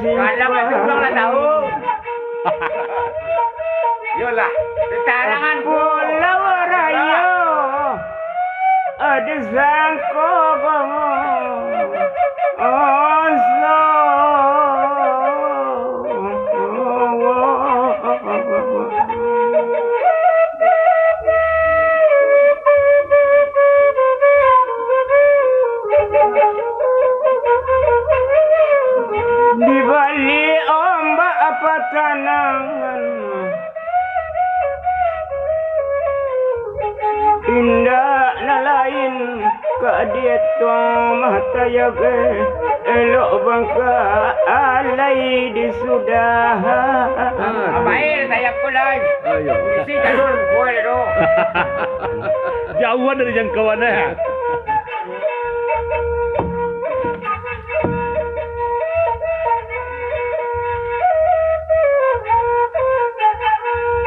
simpan. Kalau masuk lah tahu. Yolah, tarangan Pulau Raya ada sangko Oslo. Di balik ombak apa tanangan indah na lain kaadiet to mataya be elok bangka alai di sudah. Baik, saya pulai. Ayo. Isi jalur kue do. Jauhan dari jangkauannya.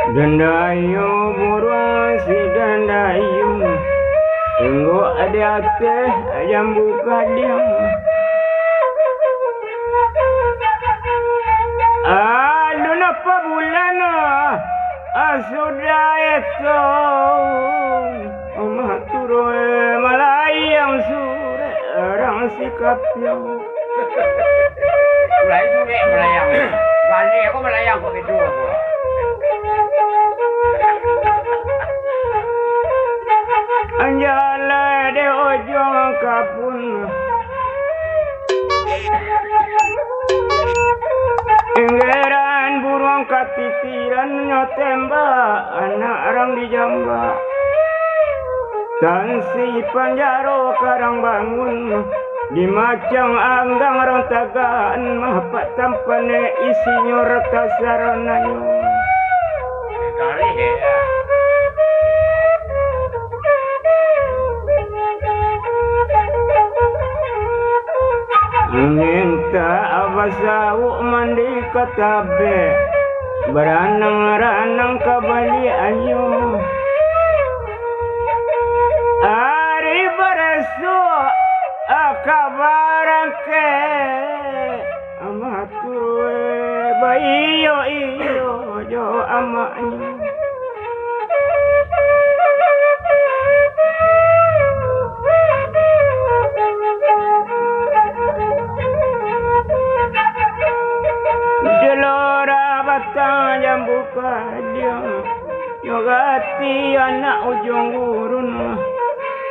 Dandayu burung si dandayu Enggo ada teh yang buka diam. Aduh napa bulan sudah itu Omah turun malayang sore orang sikap yang Mulai sore melayang. Balik aku melayang kok itu aku. Anjala de ojong kapun Enggeran burung katitiran nyotembak anak orang di jamba dan si panjaro karang bangun di macang anggang orang tagaan mahpat tampane isinya rata sarananyo. Kali ya. Minta abasau mandi katabe beranang-ranang kabali anyo ari beresu akabaran ke amaturwe bayo iyo jo amanyo Delora batang jambu kadiang Yogati anak ujung gurun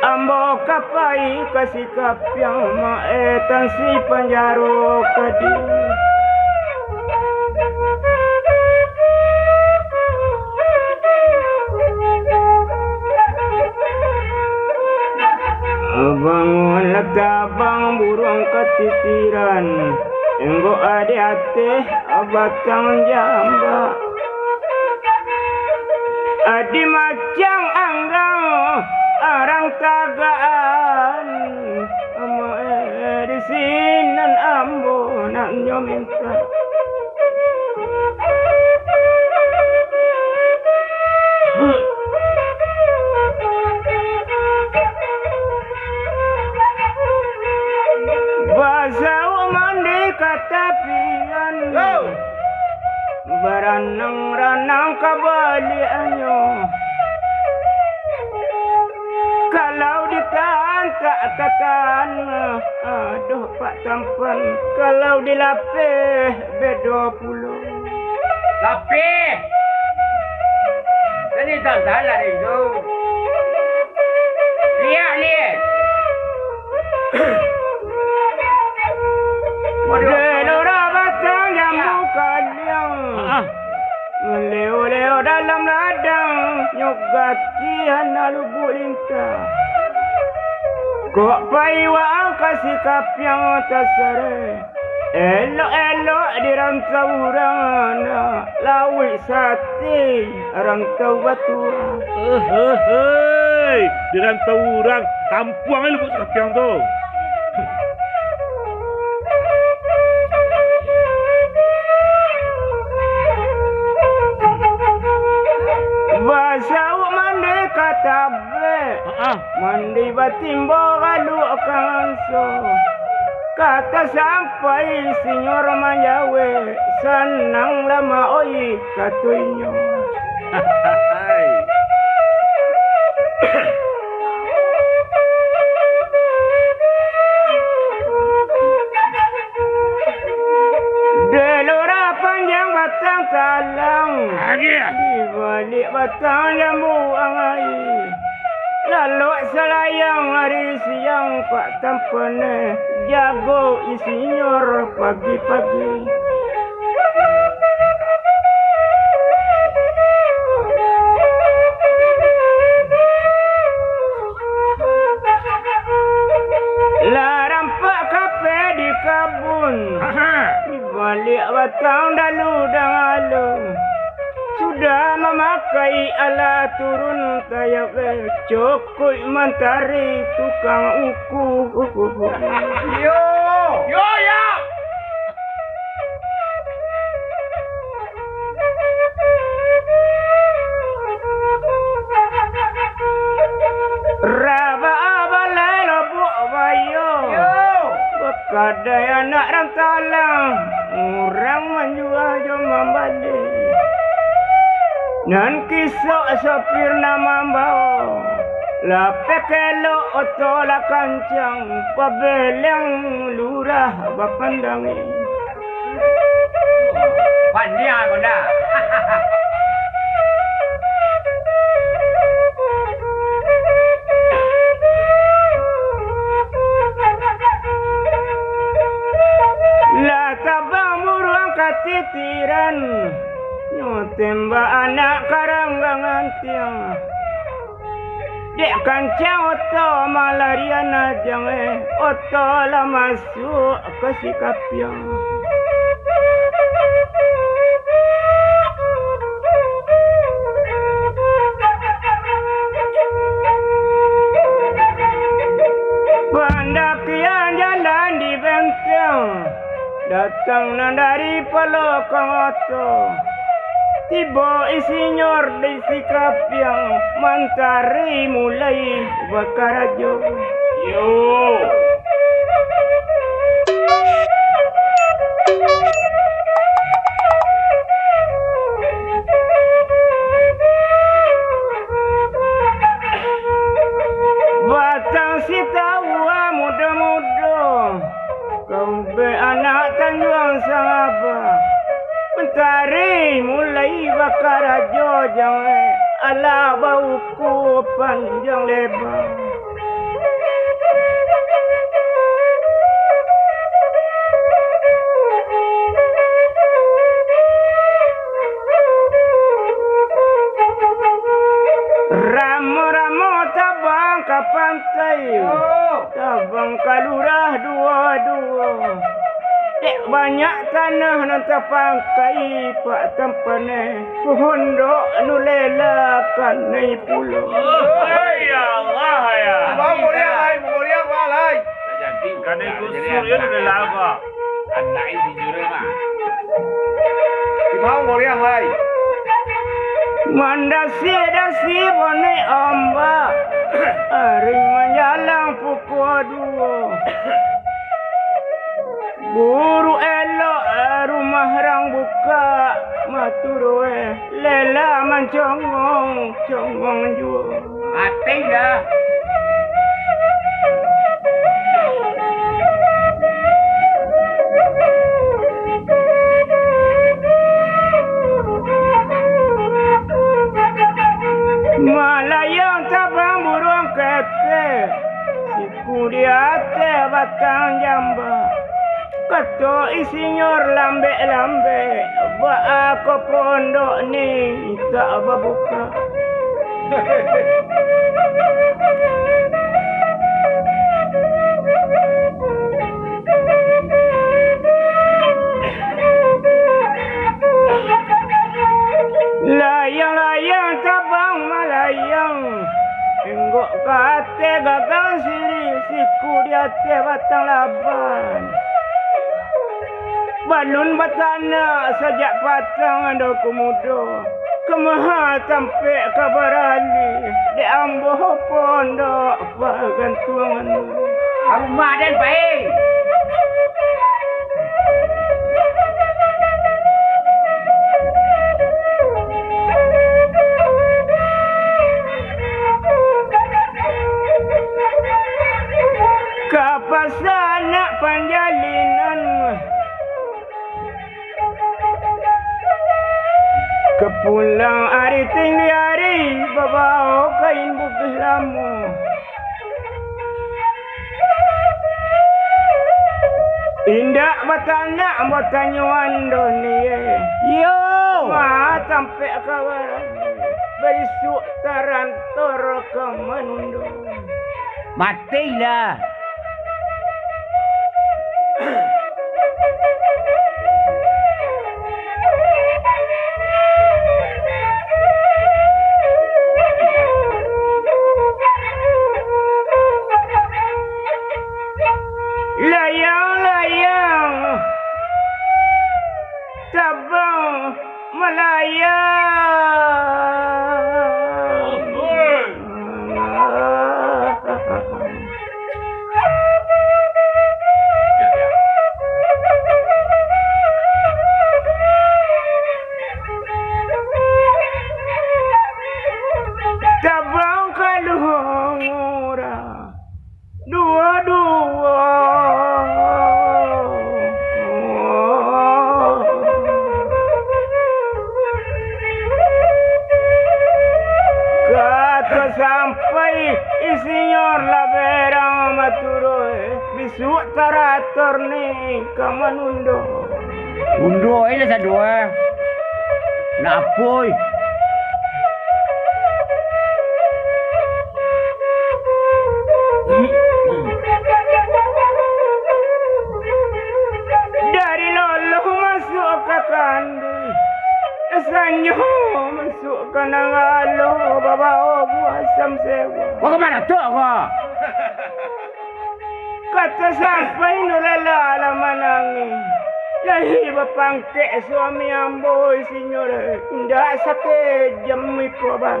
Ambo kapai kasih kapiang Maetan si panjaro kadi Bangun tabang burung ketitiran Enggo ade ate batang jamba Adi macang anggang arang tagaan Ama di sinan ambo nak nyominta Basau mandi katapian Beranang-ranang kabali anyo Kalau ditahan tak tatan Aduh pak tampan Kalau dilapih B20 Lapih. Jadi tak salah itu. Lihat. Delora batang jambu kaliang Leo-leo dalam ladang Nyogati hana lubuk lintah Kok paiwang kasih kapiang tasare Elok-elok di rantau urang Lawi sate rantau batu Hei, di rantau orang kampuang lu buat kapiang tu. Basau mandi katabe Mandi batimbo galu kanso Kata sampai sinyor manjawe senang lama oi katuinyo. Delora panjang batang talang di balik batang jambu angai. Lalu selayang hari siang pak tampane jago isinyor pagi-pagi. Larang pak kape di kabun di balik batang dalu dan alung. Sudah memakai alat turun tayak cokoi mentari tukang uku. Yo ya. Raba abalai lobuk bayo. Bekadai anak rantalang orang menjual jom membalik. Nan kisok sopir nama bawa lapek elok otola kancang pabeleng lurah bapandangi. Pandai kau dah. Lah tabang buruang katitiran tembak anak karanggangan tiang. Dek kancang oto malarian ajang oto lah masuk ke sikapiang. Pendakian jalan di benteng datang dari pelokong oto. Tiba isinyor di sikap yang mentari mulai berkarajo. Yo. Batang si tawa muda-muda, kau be anak tanjuang sang abah. Mentari mulai bakar ajo jangan ala bauku panjang lebar. Ramu-ramu tabang ke pantai, tabang ke lurah dua-dua. Dek banyak tanah nanti pangkai pak tampane pohon dok nulelakan nai pulau. Ya Allah ya. Abang muriang lai. Jadi kan itu surya di lava. Anak ini jure mah. Abang muriang lai. Mandasi-dasi bone ombak, hari menjalang pukul 2. Buru elok rumah rang buka maturwe lela mancongong congong jual. Mati dah. Malayang tabang burung keke siku dia te batang jamba. Kato isinyor lambe-lambe ba ako pondok ni tak babuka. Layang-layang tabang malayang enggok kate gagang siri siku dia te batang laban. Balun batana sejak patang ada kemudo. Kemaha sampai kabarali di amboh pondok pagantungan. Kamu maden baik. Pulang hari tinggi hari bawa kain bukis lamu. Indak batanya batanyuan dunia. Yo. Wah sampai kawaran berisuk tarantor ke manundo. Matilah. Layang-layang tabang melayang. Tabang kaluhong ora dua-dua. Kata sampai isinyor laberang maturoy bisuk tarator ni kamanundo. Undo ay sa dua. Naapoy. Dari lolo masuk ke kandi, sanyo masuk ke nangalo babaw buasam sewa. Kau kemana tuh kau? Kata sampai nulala manangi, lahi bapangke suami amboy sinyore, ndak sakit jami koban.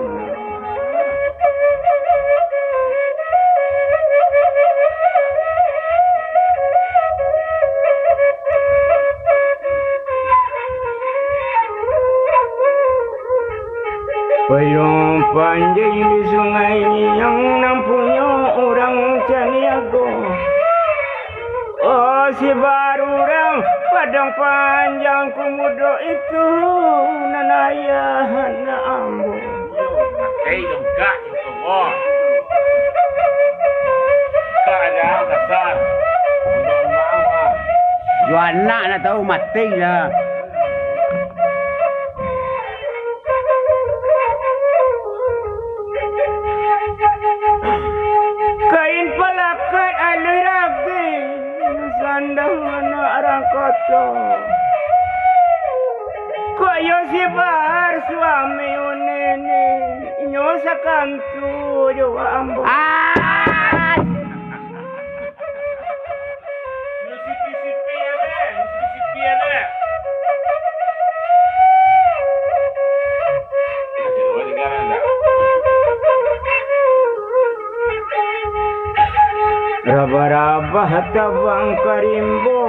Payung panjang di sungai yang nampunya orang Caniago. Oh si baru orang padang panjang kumudo itu nanaya na ambo. Hey, enggak itu, wah. Keadaan kasar. Dua anak nak tahu mati lah. Kain palakat alui ragi sandang anak orang koto. Koyo si bar suami unene nyosakan tu jawa ambo. Sipi-sipi ya deh, sipi-sipi ya deh. Masih dua tiga enggak? Raba-raba tabang karimbo.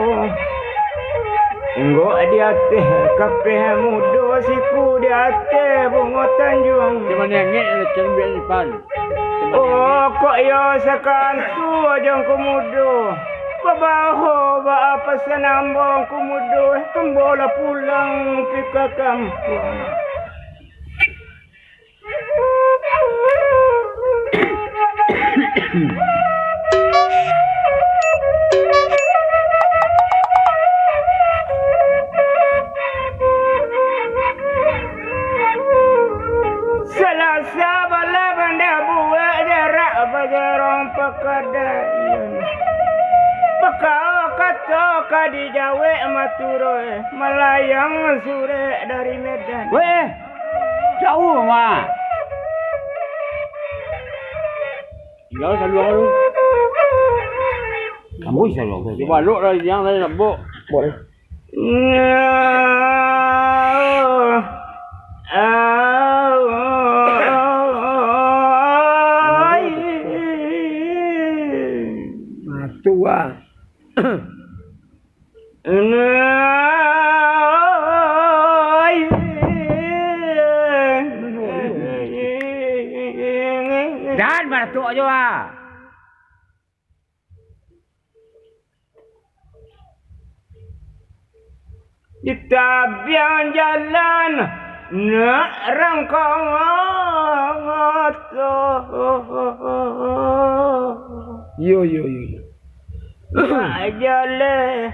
Enggo diate kape mudo siku diate bungo tanjung. Cuma nengek ada cermin depan. Oh kok yo sakantu ajang kumudo. Babaho ba apa senambong kumudo kembola pulang pika kampung. Selasa bala banda buat jarak bajarong pakadayan. Bakau kata kadi jawe maturoy melayang sure dari Medan. Weh, jauh mah. Tinggal selalu aku. Kamu bisa loh. Coba lu lah yang tadi lembut. Boleh. Tua. Dan baratuk aja lah. Di tabian jalan nak rangkang Yo. Ajale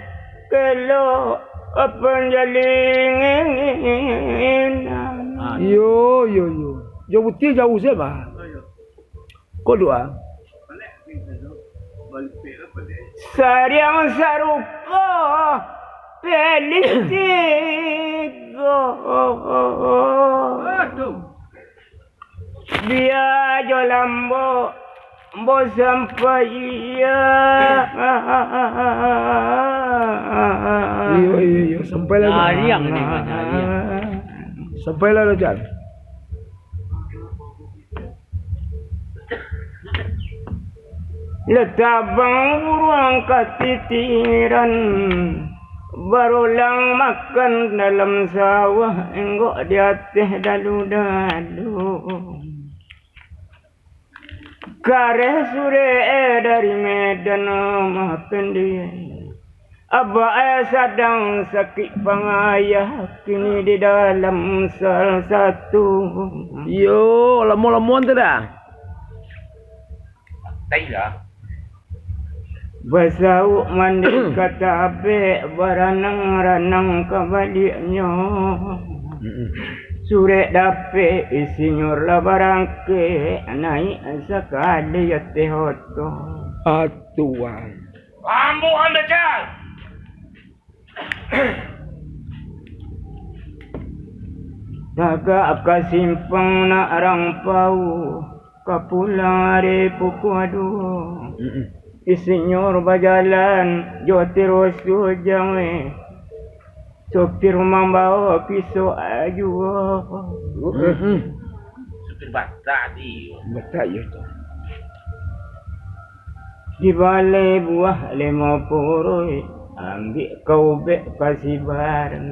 kelo penjalingin. Yo. Yo putih jauh siapa? Kau dua. Sariang sarupa pelitigo. Dia jolambo bo sampai ya. Yo. Sampai lah. Hariang ni kan, hariang. Sampai lah Jan. Letabang ruang katitiran barulang makan dalam sawah enggok di atas dalu-dalu. Kare sure dari Medan Mapendi. Abah sedang sakit pangayah kini di dalam salah satu. Yo, lama-lama tu dah. Tai lah. Basau mandi kata abe baranang-ranang kabaliknya. Sure dape isinyor la barangke naik sekali ya tehoto. Atuan. Ambo anda cal. Naga kasimpang na rangpau kapulare pukuadu. Isinyor bajalan jo terus jange. Sopir membawa pisau aju. Supir batak di. Betul ya tu. Di balai buah 50 ambil kau bek kasih barang.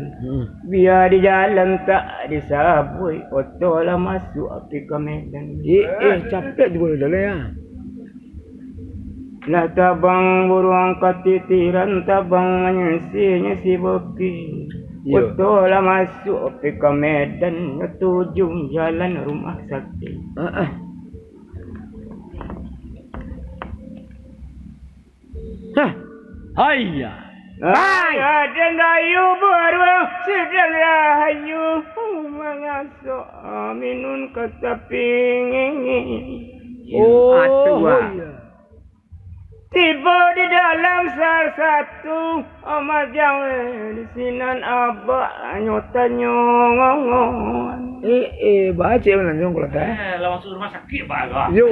Biar di jalan tak disabui. Oto lah masuk api ke Medan. Capek tu boleh dalam ya. Lah tabang burung katitiran tabang nyesi boki. Yo. Oto lah masuk api ke Medan. Tujuh jalan rumah sakit. Hayya. Hai, ada dayu beruang sedang rahayu mengasuk minun kata pingin. Tiba di dalam salah satu amat jangan di sinan abah nyota-nyongon. Baca mana nyong kalau tak? Lawan masuk rumah sakit baga. Yo,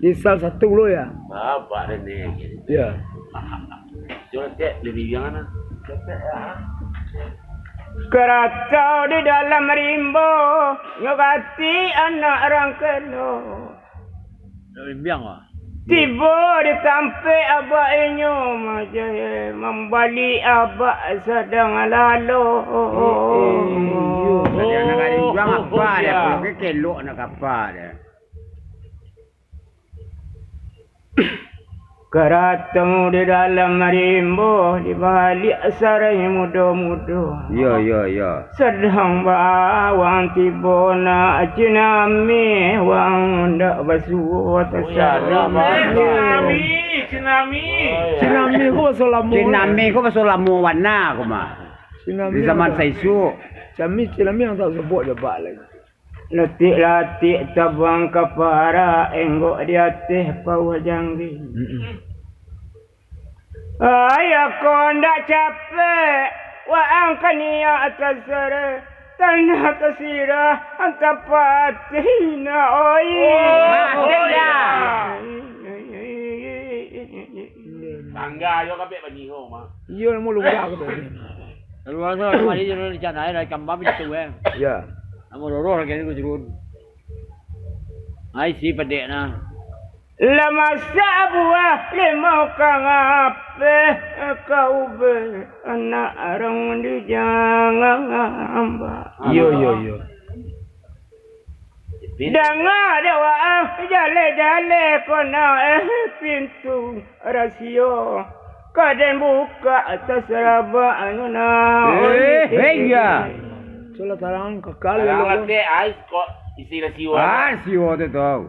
di salah satu lo ya. Bapak ni. Ya. Jangan tak lebih yang mana? Keratau di dalam rimbo nyokati anak orang kelo. Lebih yang ah. Tiba di tampe abah inyo majaya membalik abah sedang lalu. Dia nak ada juang apa dia? Pakai kelok nak apa dia? Keratau di dalam rimbo di balik sarai muda-muda. Ya. Sedang bawang tiba nak cenami wang ndak basuh Tsunami ko pasal lama. Tsunami ko pasal lama warna ko mah. Di zaman saisu. Tsunami yang tak sebut dia bak lagi. Letik-letik tabang kapara enggok di atas pawah janggi. Ayah kau ndak capek. Wa angkan ia atas sere. Tanah kesirah antap patina oi. Bangga yo kabeh baniho mah. Yo nak mulu dah ke tadi. Luar sana mari jono di sana ada kambang itu Ya. Amo roro lagi ni ko jurun. Ai si pedek na. Lama sabuah limau kang ape kau be anak orang di jangan hamba. Yo. Dengar dewa jale kona pintu rasio. Kaden buka atas raba anu na. Ya. Soalnya tarangan kekal Kalau lo. nanti ais kok istilah siwa. Siwa tu tahu.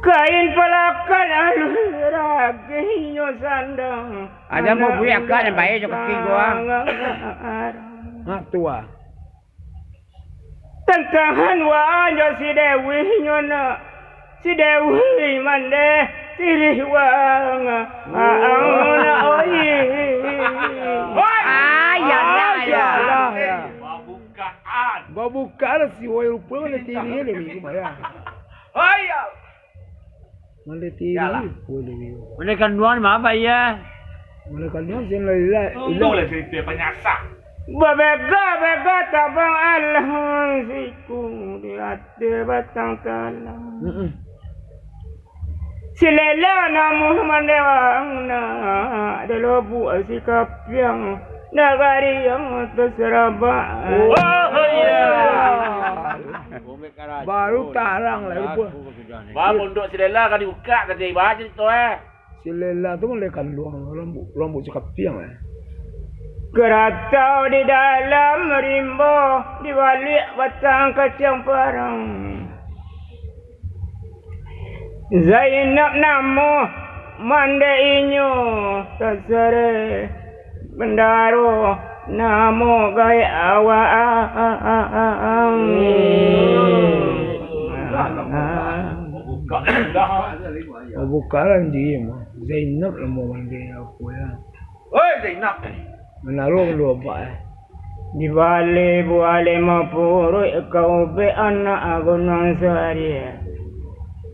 Kain pelakan aluraginya sandang. Ada mau punya kan yang baik juga kaki gua. Nak tua. Tantangan wanya si Dewi nyona. Si Dewi mande tirih wang. Aangna oi. Ya. Pembukaan. Babukaan si Wai lupa mana tiri ni minggu maya. Ayo. Mana tiri boleh minggu. Mana kandungan apa ya? Mana kan dia sen lah. Boleh cerita penyasak. Bega tabang Allah siku di hati batang talang. Silela namu mandewang na delobu sikap yang nagari yang terseraba. Oh iya. Baru tarang lah lupa. Ba pondok Silela kan dibuka tadi baca tu Silela tu boleh kan luang rambut sikap tiang Keratau di dalam rimbo di balik batang kacang parang. Zainab namo mande inyo tasare bendaro namo gaya awang. Bukan dia mah. Zainab lah mau mandi aku ya. Oi Zainab. Menaruh dua pak. Di balik buale mapurui kau be anak gunung sari.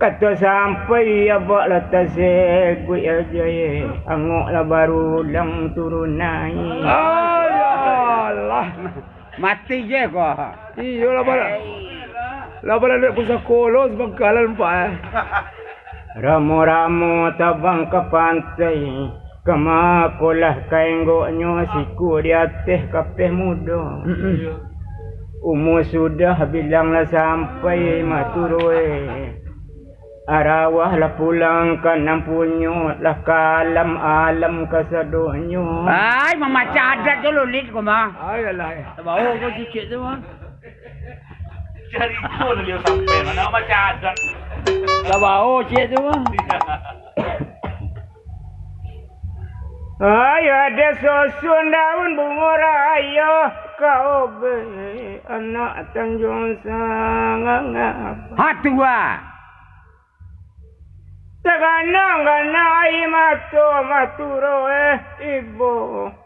Kata sampai abak latase kui aja ye. Angok lah baru lang turun naik. Allah. Mati je kau. Iyo lah pada. Lah pada nak pusat kolos bangkalan pak. Ramu-ramu tabang ke pantai. Kemakulah kainggoknya siku di atas kapeh muda. Umur sudah bilanglah sampai maturue. Arawah lah pulang ke nampunyo lah kalam alam kasadonyo. Ay, mamaca adat dulu lit kau mah. Ayalah. Tahu kau sikit tu mah. Cari tu dia sampai mana macam adat. Tahu sikit tu mah. Ayo ada susun daun bunga raya kau be anak Tanjung Sangang. Hatua. Teganang ganai maturo ibu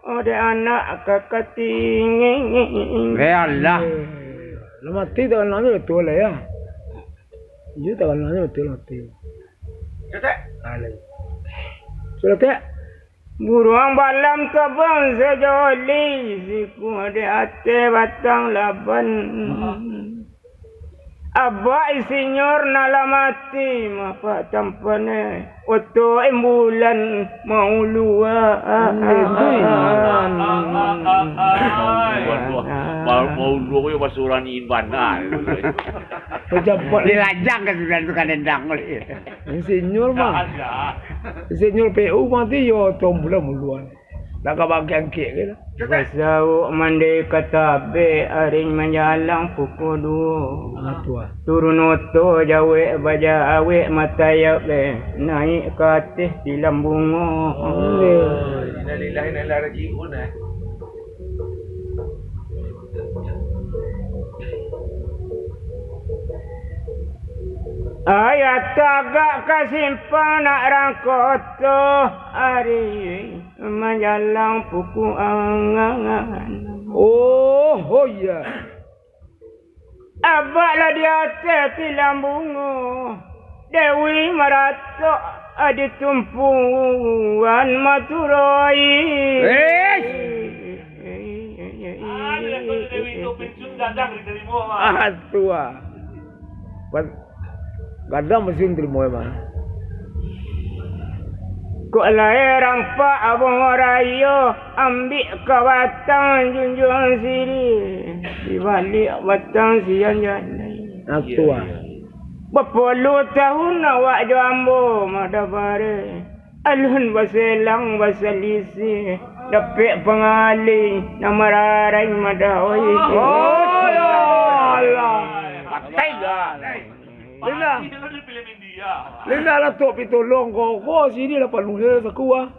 ode anak kakatingin. Allah. Lama tidak nanya betul lah ya. Dia tak nanya betul mati. Cetek. Alai. Sudah tak? Buruang balam tabang sejoli siku ode ate batang laban. Abah insinyur nalamati mapa tampane oto embulan mau luar. Mau dua yo basuran inbanan. Pejabat Dilajang ke sudah tu kan endang oleh. insinyur mah. Insinyur PU mati yo tombulan muluan. Nak bagian kek ke dah. Basau mandi katabe aring menjalang pukul 2. Tua. Turun oto jawe baja awe mata yabe naik ke atas tilam bunga. Innalillahi rajiun Ayat tagak kasimpang nak rangkoto ari menjalang puku angan. Oh ya. Abaklah di atas tilam bunga. Dewi merato adi tumpuan maturoi. Tua. Kadang mesin terima mah. Kok lahirang pak abang rayo ambil kawatang junjung siri di balik batang sian janai. Tua. Berpuluh tahun awak jambu madabare Alun baselang basalisi dapik pengali na mararay madaoy. Oh, ya Allah. Patay ka. Lina. Hindi na lang film India. Lina la to pitulong ko sini la palunghe sa kuwa.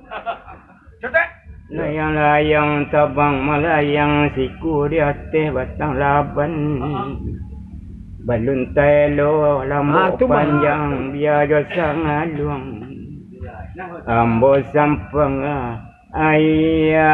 Layang-layang tabang malayang siku di ate batang laban. Balun telo lambo tu panjang biaya sangaluang. Ambo sampang ayan.